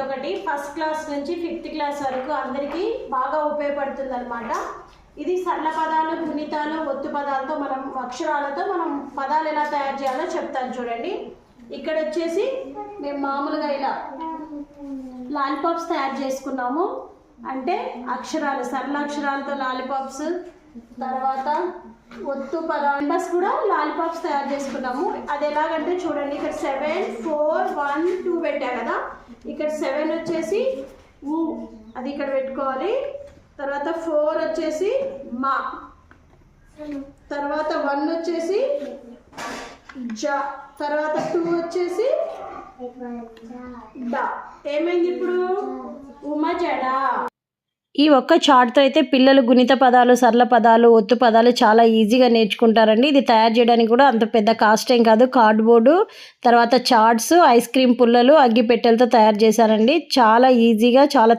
ఇదొకటి first class నుంచి 5th class వరకు అందరికీ బాగా ఉపయోగపడుతుంది అనమాట. ఇది సరళ పదాలు, గుణితాలు, ఒత్తు పదాలతో మనం అక్షరాలతో మనం పదాలు ఎలా తయారు చేయాలో చెప్తాను చూడండి. ఇక్కడ వచ్చేసి మేము మామూలుగా ఇలా లాలీపాప్స్ తయారు చేసుకున్నాము. అంటే అక్షరాలు, సరళ అక్షరాలతో లాలీపాప్స్, తర్వాత ఒత్తు మెంబర్స్ కూడా లాలీపాప్స్ తయారు చేసుకున్నాము. అది ఎలాగంటే చూడండి, ఇక్కడ 7 4 1 2 పెట్టా కదా, ఇక్కడ 7 వచ్చేసి ఊ, అది ఇక్కడ పెట్టుకోవాలి. తర్వాత 4 వచ్చేసి మా, తర్వాత 1 వచ్చేసి జ, తర్వాత 2 వచ్చేసి డ. ఏమైంది ఇప్పుడు? ఉమజడ. ఈ ఒక్క చార్ట్తో అయితే పిల్లలు గుణిత పదాలు, సరళ పదాలు, ఒత్తు పదాలు చాలా ఈజీగా నేర్చుకుంటారండి. ఇది తయారు చేయడానికి కూడా అంత పెద్ద కాస్ట్ ఏం కాదు. కార్డ్బోర్డు, తర్వాత చార్ట్స్, ఐస్ క్రీమ్ పుల్లలు, అగ్గిపెట్టెలతో తయారు చేశారండి. చాలా ఈజీగా, చాలా